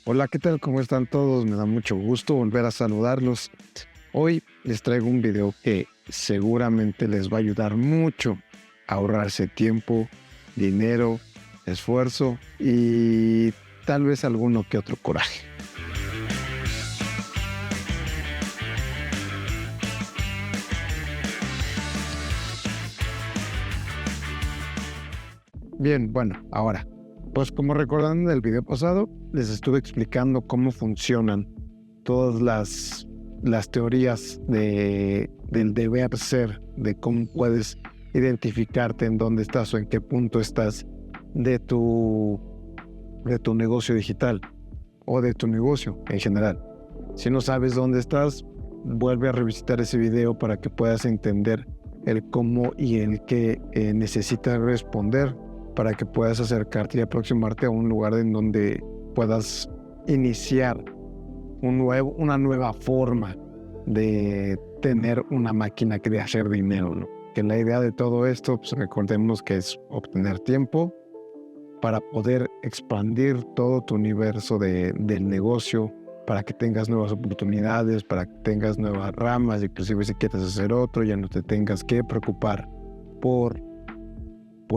Hola, ¿qué tal? ¿Cómo están todos? Me da mucho gusto volver a saludarlos. Hoy les traigo un video que seguramente les va a ayudar mucho a ahorrarse tiempo, dinero, esfuerzo y tal vez alguno que otro coraje. Bien, bueno, ahora, pues como recordan en el video pasado, les estuve explicando cómo funcionan todas las teorías del deber ser, de cómo puedes identificarte en dónde estás o en qué punto estás de tu, de tu negocio digital o de tu negocio en general. Si no sabes dónde estás, vuelve a revisitar ese video para que puedas entender el cómo y el qué necesitas responder para que puedas acercarte y aproximarte a un lugar en donde puedas iniciar una nueva forma de tener una máquina de hacer dinero, ¿no? Que la idea de todo esto, pues recordemos que es obtener tiempo para poder expandir todo tu universo del negocio, para que tengas nuevas oportunidades, para que tengas nuevas ramas, inclusive si quieres hacer otro, ya no te tengas que preocupar por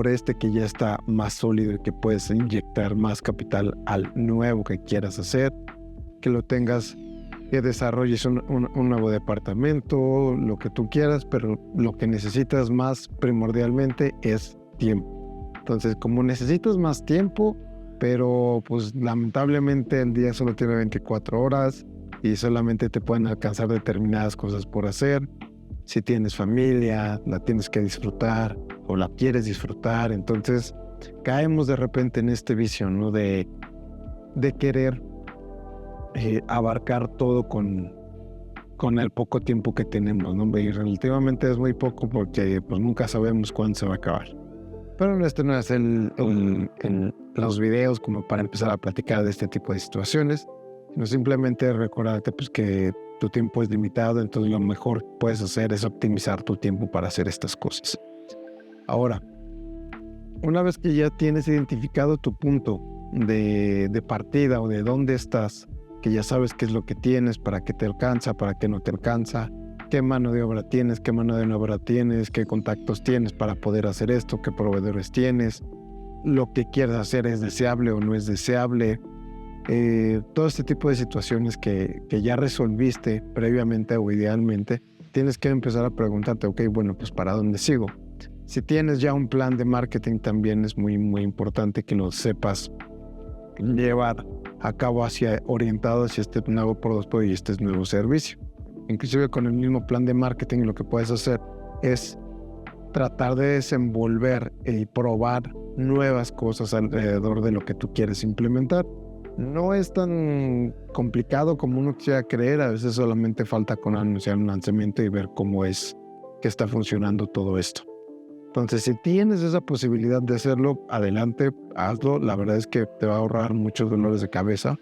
este que ya está más sólido y que puedes inyectar más capital al nuevo que quieras hacer, que lo tengas, que desarrolles un nuevo departamento, lo que tú quieras, pero lo que necesitas más primordialmente es tiempo. Entonces, como necesitas más tiempo, pero pues lamentablemente el día solo tiene 24 horas y solamente te pueden alcanzar determinadas cosas por hacer. Si tienes familia, la tienes que disfrutar o la quieres disfrutar, entonces caemos de repente en este vicio, ¿no? De querer abarcar todo con el poco tiempo que tenemos, ¿no? Y relativamente es muy poco porque pues nunca sabemos cuándo se va a acabar. Pero este no es los videos como para empezar a platicar de este tipo de situaciones, sino simplemente recordarte pues que tu tiempo es limitado, entonces lo mejor que puedes hacer es optimizar tu tiempo para hacer estas cosas. Ahora, una vez que ya tienes identificado tu punto de partida o de dónde estás, que ya sabes qué es lo que tienes, para qué te alcanza, para qué no te alcanza, qué mano de obra tienes, qué mano de obra tienes, qué contactos tienes para poder hacer esto, qué proveedores tienes, lo que quieres hacer es deseable o no es deseable, todo este tipo de situaciones que ya resolviste previamente o idealmente, tienes que empezar a preguntarte, ok, bueno, pues ¿para dónde sigo? Si tienes ya un plan de marketing, también es muy, muy importante que lo sepas llevar a cabo orientado hacia este nuevo producto y este nuevo servicio. Inclusive con el mismo plan de marketing lo que puedes hacer es tratar de desenvolver y probar nuevas cosas alrededor de lo que tú quieres implementar. No es tan complicado como uno quisiera creer, a veces solamente falta con anunciar un lanzamiento y ver cómo es que está funcionando todo esto. Entonces, si tienes esa posibilidad de hacerlo, adelante, hazlo. La verdad es que te va a ahorrar muchos dolores de cabeza.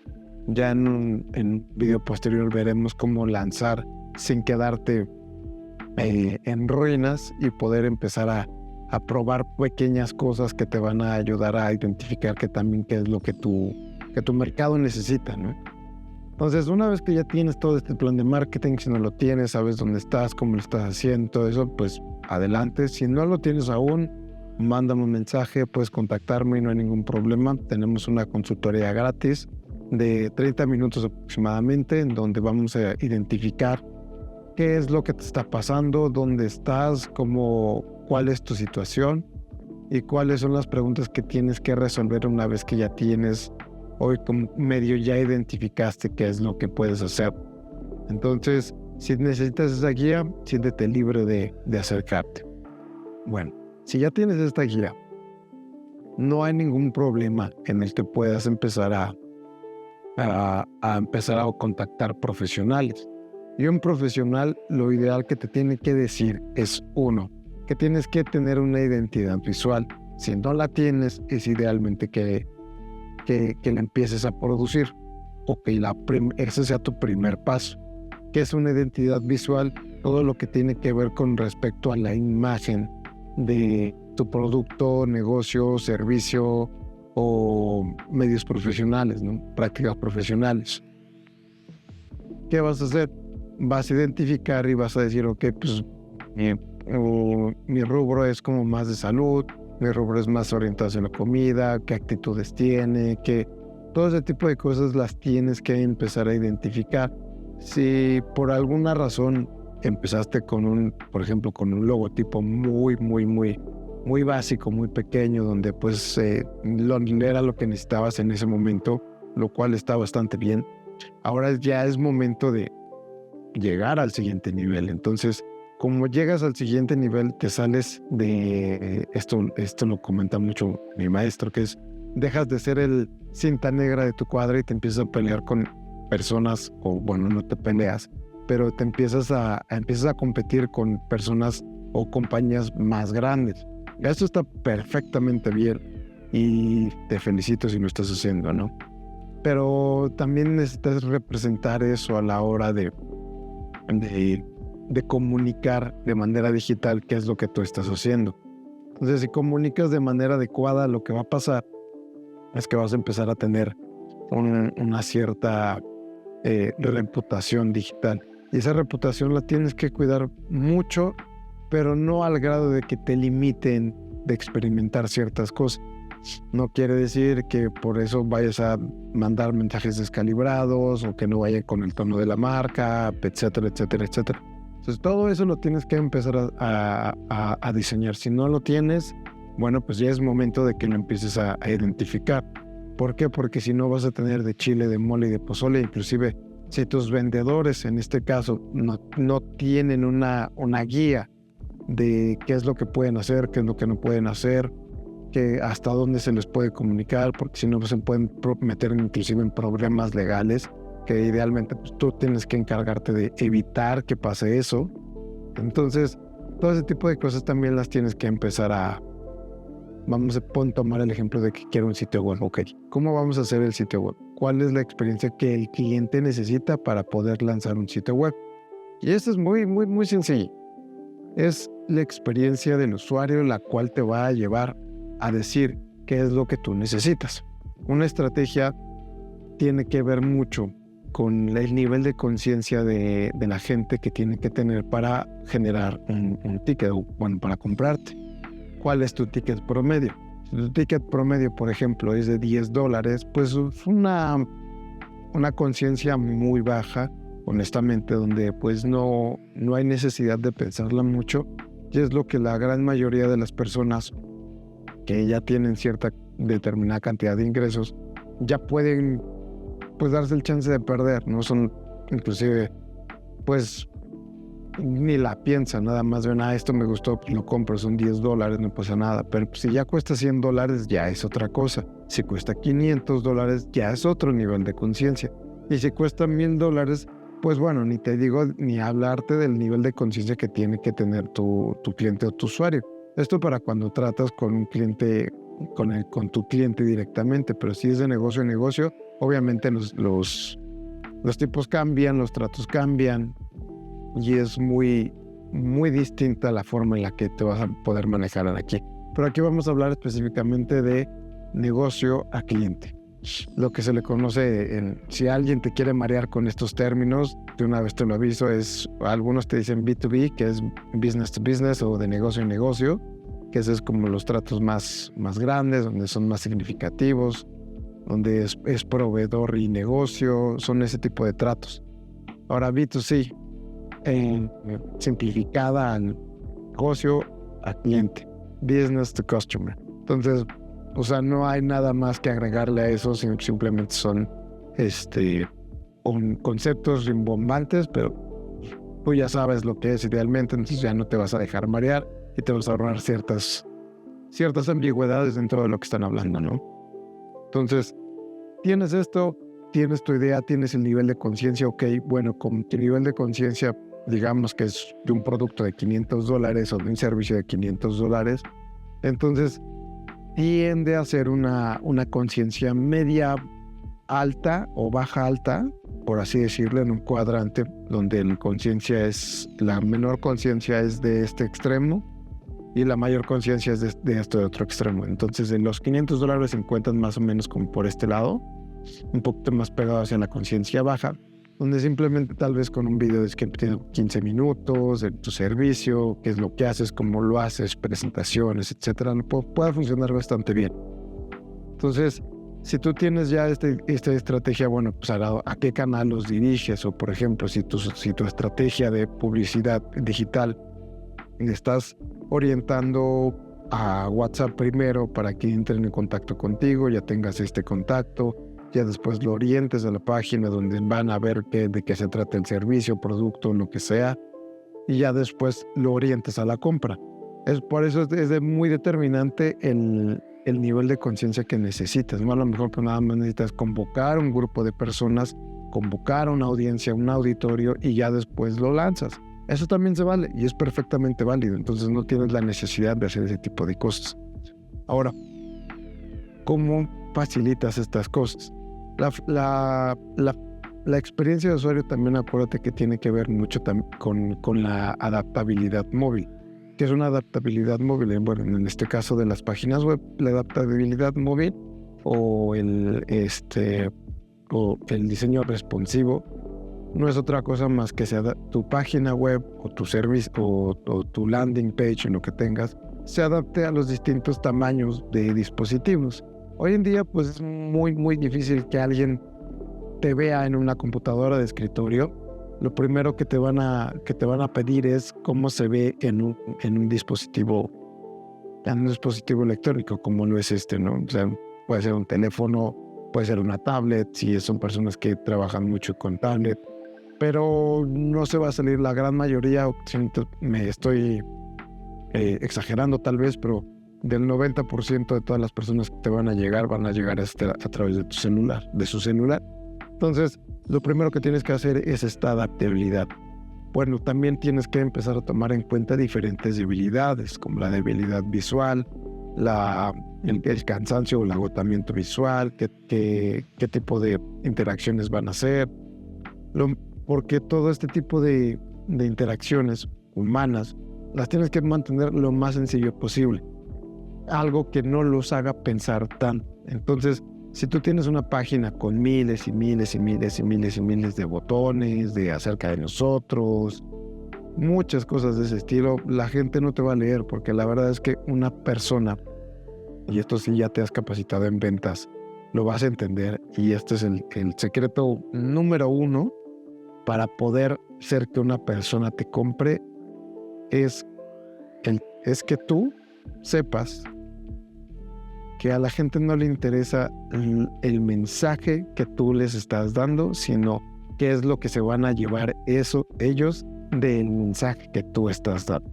Ya en un video posterior veremos cómo lanzar sin quedarte en ruinas y poder empezar a probar pequeñas cosas que te van a ayudar a identificar qué es lo que tu mercado necesita, ¿no? Entonces, una vez que ya tienes todo este plan de marketing, si no lo tienes, sabes dónde estás, cómo lo estás haciendo, todo eso, pues adelante. Si no lo tienes aún, mándame un mensaje, puedes contactarme y no hay ningún problema. Tenemos una consultoría gratis de 30 minutos aproximadamente, en donde vamos a identificar qué es lo que te está pasando, dónde estás, cuál es tu situación y cuáles son las preguntas que tienes que resolver una vez que ya tienes, hoy como medio ya identificaste qué es lo que puedes hacer. Entonces, si necesitas esa guía, siéntete libre de acercarte. Bueno, si ya tienes esta guía, no hay ningún problema en el que puedas empezar a empezar a contactar profesionales. Y un profesional, lo ideal que te tiene que decir es que tienes que tener una identidad visual. Si no la tienes, es idealmente que la empieces a producir o que ese sea tu primer paso. ¿Qué es una identidad visual? Todo lo que tiene que ver con respecto a la imagen de tu producto, negocio, servicio, o medios profesionales, ¿no? Prácticas profesionales. ¿Qué vas a hacer? Vas a identificar y vas a decir, ok, pues mi rubro es como más de salud, mi rubro es más orientado hacia la comida, qué actitudes tiene, todo ese tipo de cosas las tienes que empezar a identificar. Si por alguna razón empezaste por ejemplo, con un logotipo muy básico, muy pequeño, donde pues era lo que necesitabas en ese momento, lo cual está bastante bien. Ahora ya es momento de llegar al siguiente nivel. Entonces, como llegas al siguiente nivel, te sales de esto lo comenta mucho mi maestro, que es dejas de ser el cinta negra de tu cuadra y te empiezas a pelear con personas, o bueno, no te peleas, pero te empiezas a competir con personas o compañías más grandes. Esto está perfectamente bien y te felicito si lo estás haciendo, ¿no? Pero también necesitas representar eso a la hora de comunicar de manera digital qué es lo que tú estás haciendo. Entonces, si comunicas de manera adecuada, lo que va a pasar es que vas a empezar a tener una cierta reputación digital. Y esa reputación la tienes que cuidar mucho, pero no al grado de que te limiten de experimentar ciertas cosas. No quiere decir que por eso vayas a mandar mensajes descalibrados o que no vaya con el tono de la marca, etcétera, etcétera, etcétera. Entonces todo eso lo tienes que empezar a diseñar. Si no lo tienes, bueno, pues ya es momento de que lo empieces a identificar. ¿Por qué? Porque si no vas a tener de chile, de mole y de pozole. Inclusive si tus vendedores en este caso no tienen una guía de qué es lo que pueden hacer, qué es lo que no pueden hacer, que hasta dónde se les puede comunicar, porque si no se pueden meter inclusive en problemas legales, que idealmente pues, tú tienes que encargarte de evitar que pase eso. Entonces, todo ese tipo de cosas también las tienes que empezar vamos a tomar el ejemplo de que quiero un sitio web. Ok, ¿cómo vamos a hacer el sitio web? ¿Cuál es la experiencia que el cliente necesita para poder lanzar un sitio web? Y esto es muy sencillo. Es la experiencia del usuario la cual te va a llevar a decir qué es lo que tú necesitas. Una estrategia tiene que ver mucho con el nivel de conciencia de la gente que tiene que tener para generar un ticket, bueno, para comprarte. ¿Cuál es tu ticket promedio? Si tu ticket promedio, por ejemplo, es de $10, pues es una conciencia muy baja, honestamente, donde pues no hay necesidad de pensarla mucho, y es lo que la gran mayoría de las personas que ya tienen cierta determinada cantidad de ingresos ya pueden pues darse el chance de perder, no son inclusive pues ni la piensan, nada más ven, esto me gustó, pues lo compro, son $10, no pasa nada, pero pues, si ya cuesta $100 ya es otra cosa, si cuesta $500 ya es otro nivel de conciencia, y si cuesta $1,000, pues bueno, ni te digo ni hablarte del nivel de conciencia que tiene que tener tu cliente o tu usuario. Esto para cuando tratas con un cliente, con tu cliente directamente, pero si es de negocio a negocio, obviamente los tipos cambian, los tratos cambian y es muy distinta la forma en la que te vas a poder manejar aquí. Pero aquí vamos a hablar específicamente de negocio a cliente. Lo que se le conoce, si alguien te quiere marear con estos términos, de una vez te lo aviso, algunos te dicen B2B, que es business to business, o de negocio a negocio, que ese es como los tratos más grandes, donde son más significativos, donde es proveedor y negocio, son ese tipo de tratos. Ahora B2C, simplificada al negocio a cliente, business to customer. Entonces, o sea, no hay nada más que agregarle a eso, simplemente son conceptos rimbombantes, pero tú ya sabes lo que es idealmente, entonces ya no te vas a dejar marear y te vas a ahorrar ciertas ambigüedades dentro de lo que están hablando, ¿no? Entonces, tienes esto, tienes tu idea, tienes el nivel de conciencia, ok, bueno, con tu nivel de conciencia, digamos que es de un producto de $500 o de un servicio de $500, entonces tiende a ser una conciencia media alta o baja alta, por así decirlo, en un cuadrante donde la menor conciencia es de este extremo y la mayor conciencia es de esto de otro extremo. Entonces, de los $500 se encuentran más o menos como por este lado, un poquito más pegado hacia la conciencia baja, donde simplemente tal vez con un video de 15 minutos de tu servicio, qué es lo que haces, cómo lo haces, presentaciones, etcétera, puede funcionar bastante bien. Entonces, si tú tienes ya esta estrategia, bueno, pues a qué canal los diriges, o por ejemplo, si tu estrategia de publicidad digital estás orientando a WhatsApp primero para que entren en contacto contigo, ya tengas este contacto, ya después lo orientes a la página donde van a ver de qué se trata el servicio, producto, lo que sea, y ya después lo orientes a la compra. Por eso es muy determinante el nivel de conciencia que necesitas, ¿no? A lo mejor pues nada más necesitas convocar un grupo de personas, convocar una audiencia, un auditorio, y ya después lo lanzas. Eso también se vale y es perfectamente válido. Entonces no tienes la necesidad de hacer ese tipo de cosas. Ahora, ¿cómo facilitas estas cosas? La experiencia de usuario también, acuérdate que tiene que ver mucho con la adaptabilidad móvil. ¿Qué es una adaptabilidad móvil? Bueno, en este caso de las páginas web, la adaptabilidad móvil o el diseño responsivo no es otra cosa más que tu página web o tu servicio o tu landing page o lo que tengas se adapte a los distintos tamaños de dispositivos. Hoy en día pues es muy muy difícil que alguien te vea en una computadora de escritorio. Lo primero que te van a pedir es cómo se ve en un dispositivo electrónico, como lo es ¿no? O sea, puede ser un teléfono, puede ser una tablet, si son personas que trabajan mucho con tablet, pero no se va a salir la gran mayoría, me estoy exagerando tal vez, pero del 90% de todas las personas que te van a llegar a través de tu celular, de su celular. Entonces, lo primero que tienes que hacer es esta adaptabilidad. Bueno, también tienes que empezar a tomar en cuenta diferentes debilidades, como la debilidad visual, el cansancio o el agotamiento visual, qué tipo de interacciones van a hacer, porque todo este tipo de interacciones humanas las tienes que mantener lo más sencillo posible, algo que no los haga pensar tanto. Entonces, si tú tienes una página con miles y miles y miles y miles y miles de botones, de acerca de nosotros, muchas cosas de ese estilo, la gente no te va a leer, porque la verdad es que una persona, y esto sí ya te has capacitado en ventas, lo vas a entender, y este es el secreto número 1 para poder hacer que una persona te compre, es que tú sepas que a la gente no le interesa el mensaje que tú les estás dando, sino qué es lo que se van a llevar ellos del mensaje que tú estás dando.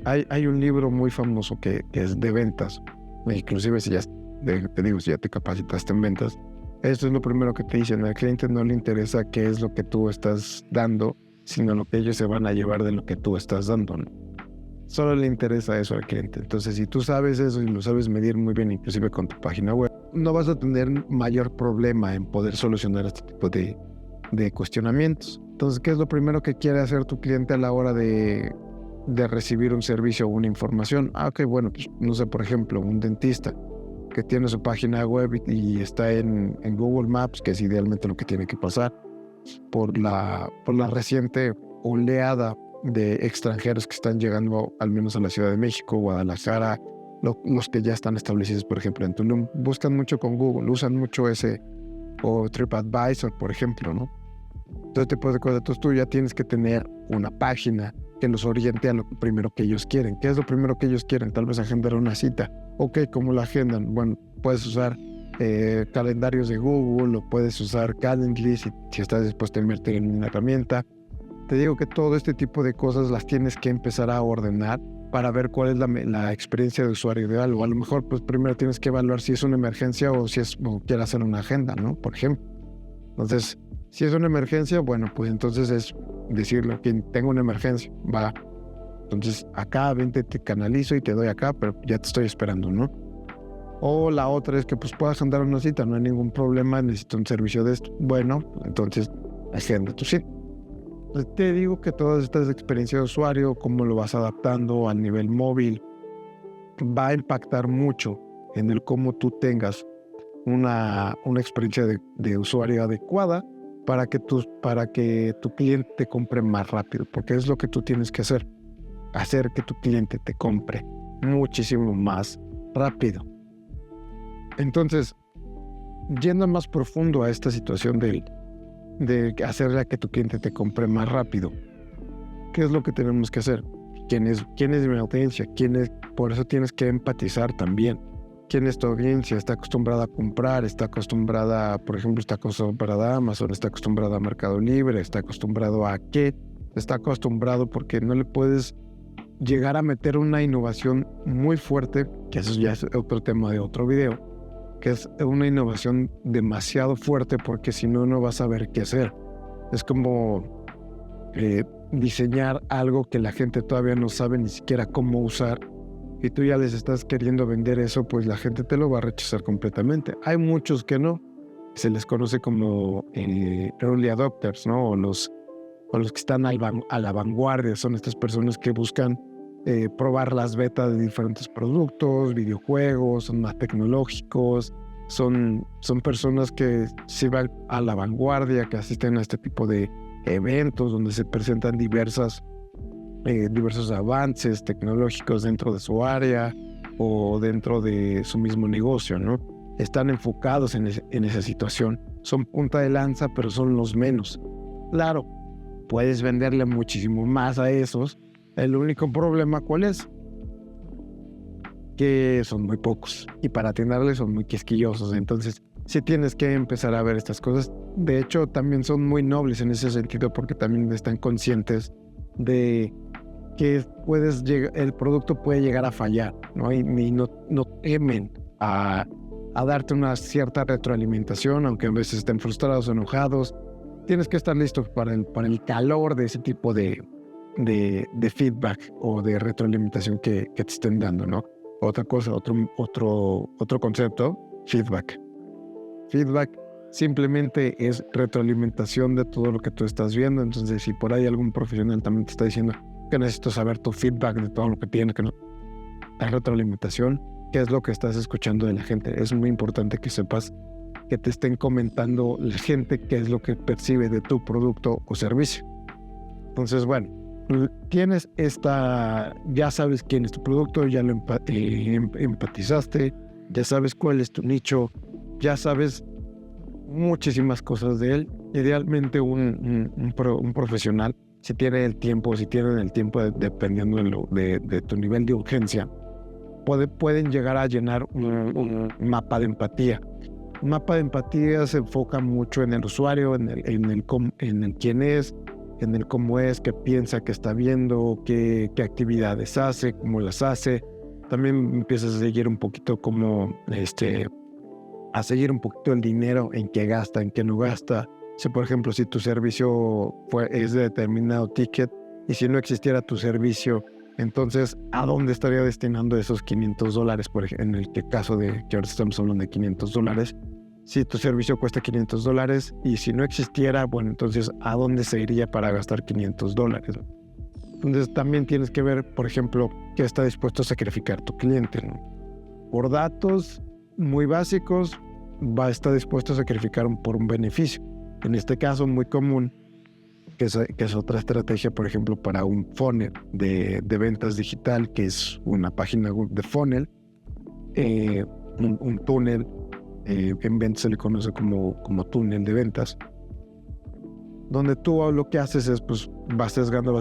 Hay un libro muy famoso que es de ventas, inclusive si ya te capacitaste en ventas, esto es lo primero que te dicen: al cliente no le interesa qué es lo que tú estás dando, sino lo que ellos se van a llevar de lo que tú estás dando, ¿no? Solo le interesa eso al cliente. Entonces, si tú sabes eso y lo sabes medir muy bien, inclusive con tu página web, no vas a tener mayor problema en poder solucionar este tipo de cuestionamientos. Entonces, ¿qué es lo primero que quiere hacer tu cliente a la hora de recibir un servicio o una información? Ok, bueno, pues, no sé, por ejemplo, un dentista que tiene su página web y está en Google Maps, que es idealmente lo que tiene que pasar, por la reciente oleada de extranjeros que están llegando al menos a la Ciudad de México, Guadalajara, los que ya están establecidos, por ejemplo, en Tulum, buscan mucho con Google, usan mucho o TripAdvisor, por ejemplo, ¿no? Entonces, tipo de cosas. Entonces, tú ya tienes que tener una página que los oriente a lo primero que ellos quieren. ¿Qué es lo primero que ellos quieren? Tal vez agendar una cita. Ok, ¿cómo la agendan? Bueno, puedes usar calendarios de Google, o puedes usar Calendly si estás dispuesto a invertir en una herramienta. Te digo que todo este tipo de cosas las tienes que empezar a ordenar para ver cuál es la experiencia de usuario ideal. O a lo mejor, pues primero tienes que evaluar si es una emergencia o quieres hacer una agenda, ¿no? Por ejemplo. Entonces, si es una emergencia, bueno, pues entonces es decirle que tengo una emergencia, va. Entonces, acá, vente, te canalizo y te doy acá, pero ya te estoy esperando, ¿no? O la otra es que pues puedas agendar una cita, no hay ningún problema, necesito un servicio de esto. Bueno, entonces agenda tu cita. Te digo que todas estas experiencias de usuario, cómo lo vas adaptando a nivel móvil, va a impactar mucho en el cómo tú tengas una experiencia de usuario adecuada para que tu cliente te compre más rápido, porque es lo que tú tienes que hacer que tu cliente te compre muchísimo más rápido. Entonces, yendo más profundo a esta situación de hacerle a que tu cliente te compre más rápido, ¿qué es lo que tenemos que hacer? ¿Quién es mi audiencia? Por eso tienes que empatizar también. ¿Quién es tu audiencia? ¿Está acostumbrada a comprar? ¿Está acostumbrada, por ejemplo, está acostumbrada a Amazon? ¿Está acostumbrada a Mercado Libre? ¿Está acostumbrado a qué? Está acostumbrado porque no le puedes llegar a meter una innovación muy fuerte, que eso ya es otro tema de otro video, que es una innovación demasiado fuerte porque si no, no vas a saber qué hacer. Es como diseñar algo que la gente todavía no sabe ni siquiera cómo usar y tú ya les estás queriendo vender eso, pues la gente te lo va a rechazar completamente. Hay muchos que no, se les conoce como early adopters, ¿no? O los que están a la vanguardia, son estas personas que buscan probar las betas de diferentes productos, videojuegos, son más tecnológicos, son personas que se van a la vanguardia, que asisten a este tipo de eventos donde se presentan diversos avances tecnológicos dentro de su área o dentro de su mismo negocio, ¿no? Están enfocados en esa situación. Son punta de lanza, pero son los menos. Claro, puedes venderle muchísimo más a esos. El único problema, ¿cuál es? Que son muy pocos y para atenderles son muy quisquillosos. Entonces, sí tienes que empezar a ver estas cosas. De hecho, también son muy nobles en ese sentido porque también están conscientes de que el producto puede llegar a fallar, ¿no? Y no temen a darte una cierta retroalimentación, aunque a veces estén frustrados o enojados. Tienes que estar listo para el calor de ese tipo de feedback o de retroalimentación que te estén dando, ¿no? Otra cosa, otro concepto, feedback. Feedback simplemente es retroalimentación de todo lo que tú estás viendo. Entonces, si por ahí algún profesional también te está diciendo que necesito saber tu feedback de todo lo que tienes, que no, la retroalimentación, qué es lo que estás escuchando de la gente. Es muy importante que sepas que te estén comentando la gente qué es lo que percibe de tu producto o servicio. Entonces, bueno, tienes ya sabes quién es tu producto, ya lo empatizaste, ya sabes cuál es tu nicho, ya sabes muchísimas cosas de él. Idealmente un profesional, si tienen el tiempo, dependiendo de tu nivel de urgencia, pueden llegar a llenar un mapa de empatía. Un mapa de empatía se enfoca mucho en el usuario, en el quién es, en el cómo es, qué piensa, qué está viendo, qué actividades hace, cómo las hace. También empiezas a seguir un poquito a seguir un poquito el dinero, en qué gasta, en qué no gasta. Si, por ejemplo, si tu servicio es de determinado ticket y si no existiera tu servicio, entonces, ¿a dónde estaría destinando esos $500? Por ejemplo, en el caso de que ahora estamos hablando de $500. Si tu servicio cuesta $500 y si no existiera, bueno, entonces, ¿a dónde se iría para gastar $500? Entonces, también tienes que ver, por ejemplo, qué está dispuesto a sacrificar tu cliente, ¿no? Por datos muy básicos, va a estar dispuesto a sacrificar por un beneficio. En este caso, muy común, que es otra estrategia, por ejemplo, para un funnel de ventas digital, que es una página web de funnel, un túnel, en ventas se le conoce como túnel de ventas, donde tú lo que haces es, pues, vas sesgando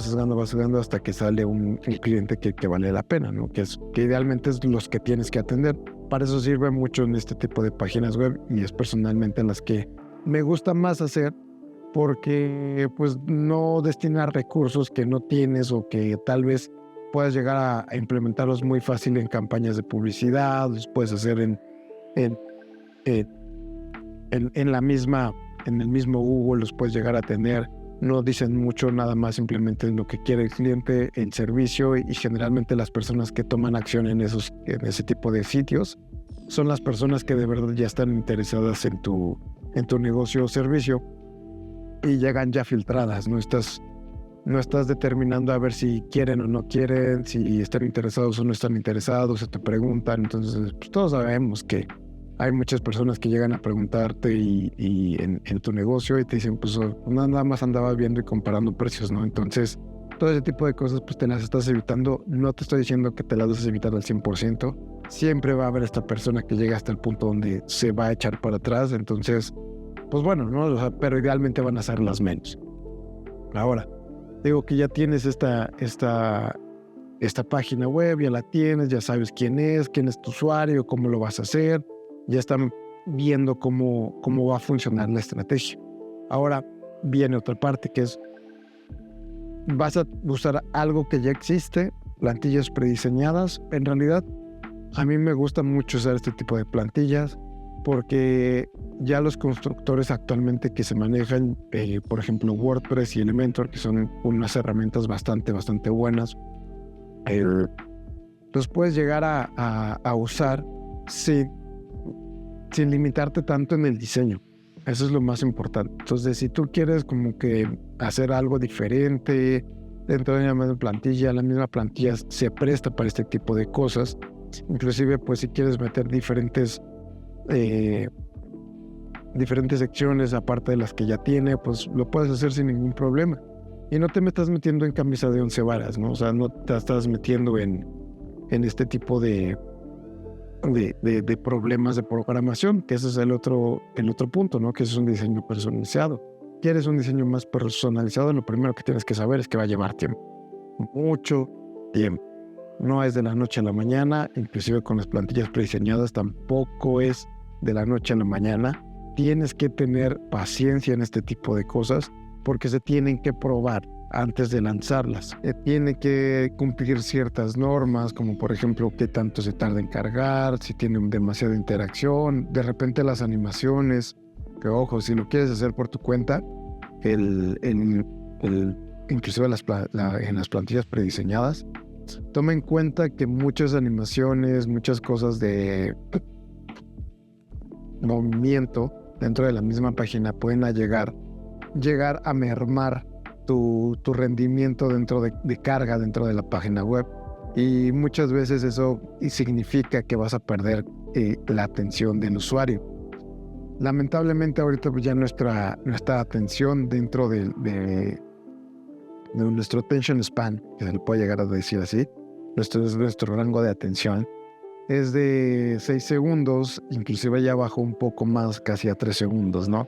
hasta que sale un cliente que vale la pena, ¿no? Que idealmente es los que tienes que atender. Para eso sirve mucho en este tipo de páginas web y es personalmente en las que me gusta más hacer, porque pues no destinar recursos que no tienes o que tal vez puedas llegar a implementarlos muy fácil en campañas de publicidad, los puedes hacer en el mismo Google, los puedes llegar a tener. No dicen mucho, nada más simplemente lo que quiere el cliente, el servicio, y generalmente las personas que toman acción en ese tipo de sitios son las personas que de verdad ya están interesadas en tu negocio o servicio y llegan ya filtradas, ¿no? Estas no estás determinando a ver si quieren o no quieren, si están interesados o no están interesados, se te preguntan. Entonces, pues todos sabemos que hay muchas personas que llegan a preguntarte y en tu negocio y te dicen, pues nada más andaba viendo y comparando precios, ¿no? Entonces, todo ese tipo de cosas, pues te las estás evitando. No te estoy diciendo que te las vas a evitar al 100%. Siempre va a haber esta persona que llega hasta el punto donde se va a echar para atrás. Entonces, pues bueno, ¿no? O sea, pero idealmente van a ser las menos. Ahora, digo que ya tienes esta página web, ya la tienes, ya sabes quién es tu usuario, cómo lo vas a hacer, ya están viendo cómo va a funcionar la estrategia. Ahora viene otra parte que es, vas a usar algo que ya existe, plantillas prediseñadas. En realidad, a mí me gusta mucho usar este tipo de plantillas porque ya los constructores actualmente que se manejan, por ejemplo, WordPress y Elementor, que son unas herramientas bastante buenas, los puedes llegar a usar sin limitarte tanto en el diseño. Eso es lo más importante. Entonces, si tú quieres como que hacer algo diferente dentro de la misma plantilla se presta para este tipo de cosas. Inclusive, pues si quieres meter diferentes secciones aparte de las que ya tiene, pues lo puedes hacer sin ningún problema. Y no te metas metiendo en camisa de 11 varas, ¿no? O sea, no te estás metiendo en este tipo de problemas de programación, que ese es el otro punto, ¿no? Que es un diseño personalizado. ¿Quieres un diseño más personalizado? Lo primero que tienes que saber es que va a llevar tiempo. Mucho tiempo. No es de la noche a la mañana, inclusive con las plantillas prediseñadas tampoco es de la noche a la mañana. Tienes que tener paciencia en este tipo de cosas porque se tienen que probar antes de lanzarlas. Tiene que cumplir ciertas normas, como por ejemplo qué tanto se tarda en cargar, si tienen demasiada interacción, de repente las animaciones, que ojo, si lo quieres hacer por tu cuenta, inclusive en las plantillas prediseñadas, toma en cuenta que muchas animaciones, muchas cosas de movimiento dentro de la misma página pueden llegar a mermar tu rendimiento de carga dentro de la página web, y muchas veces eso significa que vas a perder la atención del usuario. Lamentablemente ahorita pues ya nuestra atención dentro de nuestro attention span, que se le puede llegar a decir así, nuestro rango de atención es de 6 segundos, inclusive ya bajó un poco más, casi a 3 segundos, ¿no?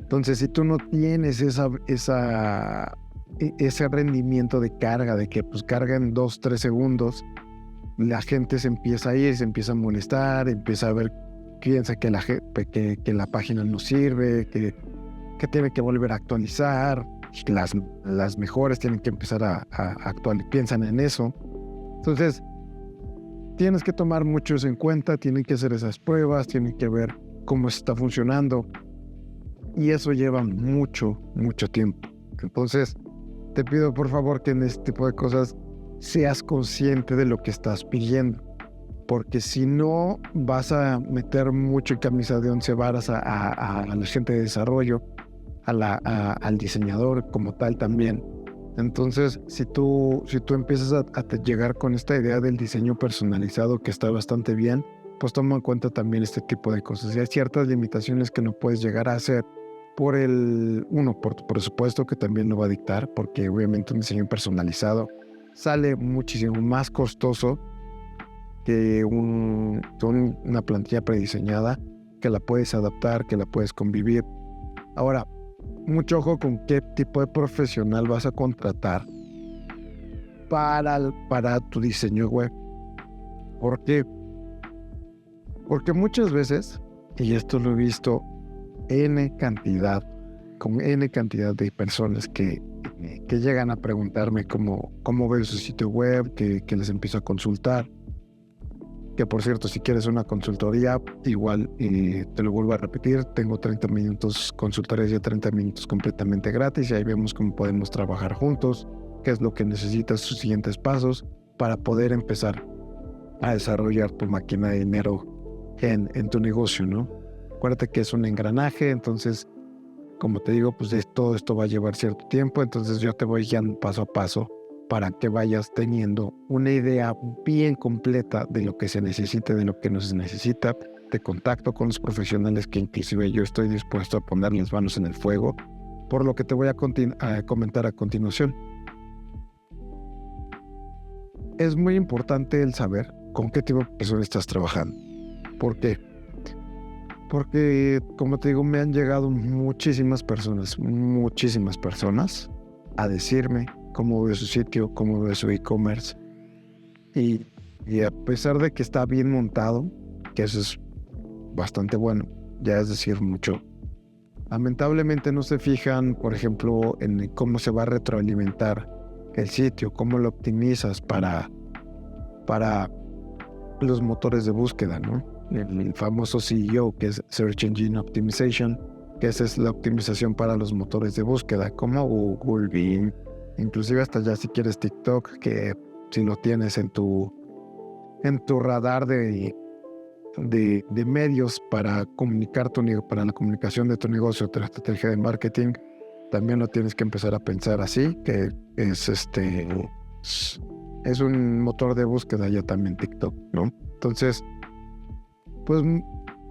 Entonces, si tú no tienes ese rendimiento de carga, de que pues carga en 2-3 segundos, la gente se empieza a ir, se empieza a molestar, empieza a ver, piensa que la página no sirve, que tiene que volver a actualizar, las mejores tienen que empezar a actualizar, piensan en eso. Entonces, tienes que tomar mucho eso en cuenta, tienen que hacer esas pruebas, tienen que ver cómo está funcionando. Y eso lleva mucho tiempo. Entonces, te pido por favor que en este tipo de cosas seas consciente de lo que estás pidiendo. Porque si no, vas a meter mucho en camisa de 11 varas a la gente de desarrollo, al diseñador como tal también. Entonces, si tú empiezas a llegar con esta idea del diseño personalizado, que está bastante bien, pues toma en cuenta también este tipo de cosas. Y hay ciertas limitaciones que no puedes llegar a hacer por tu presupuesto, que también lo va a dictar, porque obviamente un diseño personalizado sale muchísimo más costoso que una plantilla prediseñada, que la puedes adaptar, que la puedes convivir. Ahora, mucho ojo con qué tipo de profesional vas a contratar para tu diseño web. ¿Por qué? Porque muchas veces, y esto lo he visto con N cantidad de personas que llegan a preguntarme cómo ven su sitio web, que les empiezo a consultar. Que por cierto, si quieres una consultoría, igual te lo vuelvo a repetir, tengo 30 minutos, consultorías de 30 minutos completamente gratis, y ahí vemos cómo podemos trabajar juntos, qué es lo que necesitas, sus siguientes pasos para poder empezar a desarrollar tu máquina de dinero en tu negocio, ¿no? Acuérdate que es un engranaje, entonces como te digo, pues todo esto va a llevar cierto tiempo, entonces yo te voy guiando paso a paso para que vayas teniendo una idea bien completa de lo que se necesita, de lo que no se necesita. Te contacto con los profesionales que inclusive yo estoy dispuesto a poner las manos en el fuego, por lo que te voy a comentar a continuación. Es muy importante el saber con qué tipo de persona estás trabajando. ¿Por qué? Porque, como te digo, me han llegado muchísimas personas a decirme cómo ve su sitio, cómo ve su e-commerce. Y a pesar de que está bien montado, que eso es bastante bueno, ya es decir mucho, lamentablemente no se fijan, por ejemplo, en cómo se va a retroalimentar el sitio, cómo lo optimizas para los motores de búsqueda, ¿no? El famoso CEO, que es Search Engine Optimization, que esa es la optimización para los motores de búsqueda, como Google, Bing, inclusive hasta ya si quieres TikTok, que si lo tienes en tu radar de medios para comunicar para la comunicación de tu negocio, tu estrategia de marketing, también lo tienes que empezar a pensar así, que es un motor de búsqueda ya también TikTok, ¿no? Entonces, pues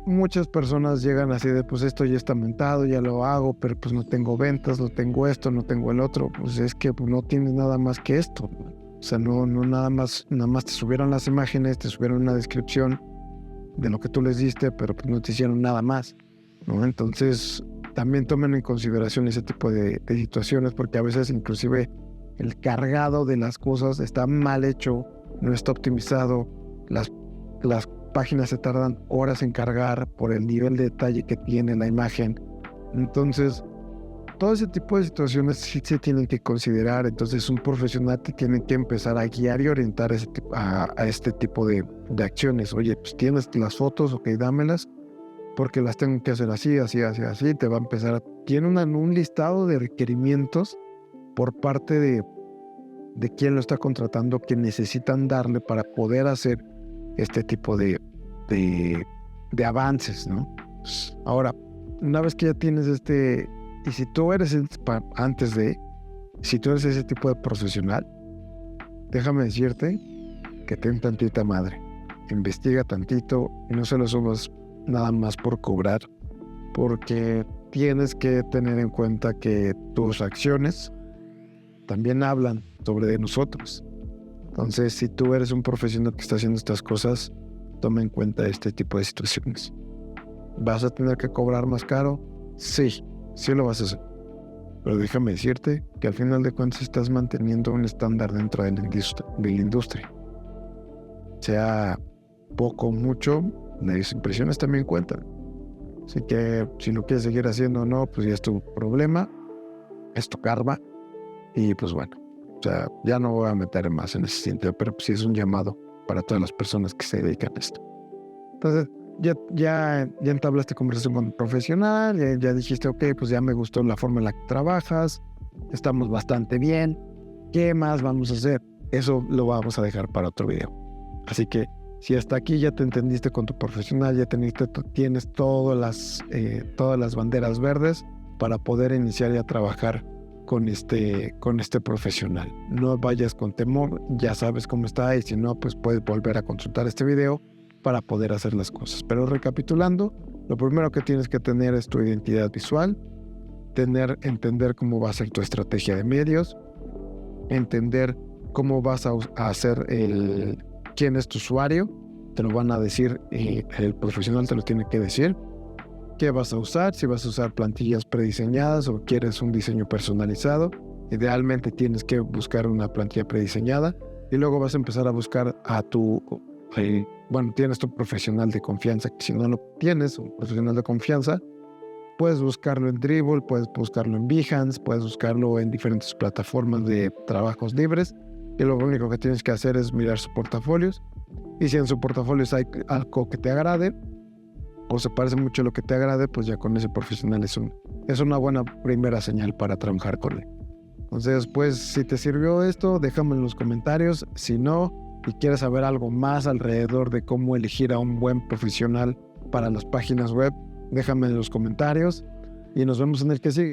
muchas personas llegan así de, pues esto ya está montado, ya lo hago, pero pues no tengo ventas, no tengo esto, no tengo el otro. Pues es que no tienes nada más que esto, ¿no? O sea, no nada más te subieron las imágenes, te subieron una descripción de lo que tú les diste, pero pues no te hicieron nada más, ¿no? Entonces, también tomen en consideración ese tipo de situaciones, porque a veces inclusive el cargado de las cosas está mal hecho, no está optimizado, las páginas se tardan horas en cargar por el nivel de detalle que tiene la imagen. Entonces, todo ese tipo de situaciones sí se tienen que considerar. Entonces, un profesional te tiene que empezar a guiar y orientar a este tipo de acciones. Oye, pues tienes las fotos, ok, dámelas, porque las tengo que hacer así, te va a empezar. Tiene un listado de requerimientos por parte de quien lo está contratando que necesitan darle para poder hacer este tipo de avances, ¿no? Ahora, una vez que ya tienes y si tú eres si tú eres ese tipo de profesional, déjame decirte que ten tantita madre, investiga tantito y no se lo subas nada más por cobrar, porque tienes que tener en cuenta que tus acciones también hablan sobre nosotros. Entonces, si tú eres un profesional que está haciendo estas cosas, toma en cuenta este tipo de situaciones. ¿Vas a tener que cobrar más caro? Sí lo vas a hacer. Pero déjame decirte que al final de cuentas estás manteniendo un estándar dentro de la industria. Sea poco o mucho, las impresiones también cuentan. Así que si lo quieres seguir haciendo o no, pues ya es tu problema, es tu karma. Y pues bueno, o sea, ya no voy a meter más en ese sentido, pero pues sí es un llamado para todas las personas que se dedican a esto. Entonces, ya entablaste conversación con un profesional, ya dijiste, ok, pues ya me gustó la forma en la que trabajas, estamos bastante bien, ¿qué más vamos a hacer? Eso lo vamos a dejar para otro video. Así que, si hasta aquí ya te entendiste con tu profesional, ya tienes todas las banderas verdes para poder iniciar y a trabajar con este profesional. No vayas con temor, ya sabes cómo está, y si no, pues puedes volver a consultar este video para poder hacer las cosas. Pero recapitulando, lo primero que tienes que tener es tu identidad visual, entender cómo va a ser tu estrategia de medios, entender cómo vas a hacer quién es tu usuario, te lo van a decir, el profesional te lo tiene que decir. ¿Qué vas a usar? Si vas a usar plantillas prediseñadas o quieres un diseño personalizado, idealmente tienes que buscar una plantilla prediseñada y luego vas a empezar a buscar tienes tu profesional de confianza. Si no lo tienes, un profesional de confianza, puedes buscarlo en Dribbble, puedes buscarlo en Behance, puedes buscarlo en diferentes plataformas de trabajos libres, y lo único que tienes que hacer es mirar sus portafolios, y si en su portafolio hay algo que te agrade o se parece mucho a lo que te agrade, pues ya con ese profesional es una buena primera señal para trabajar con él. Entonces, pues, si te sirvió esto, déjame en los comentarios. Si no, y quieres saber algo más alrededor de cómo elegir a un buen profesional para las páginas web, déjame en los comentarios. y nos vemos en el que sigue.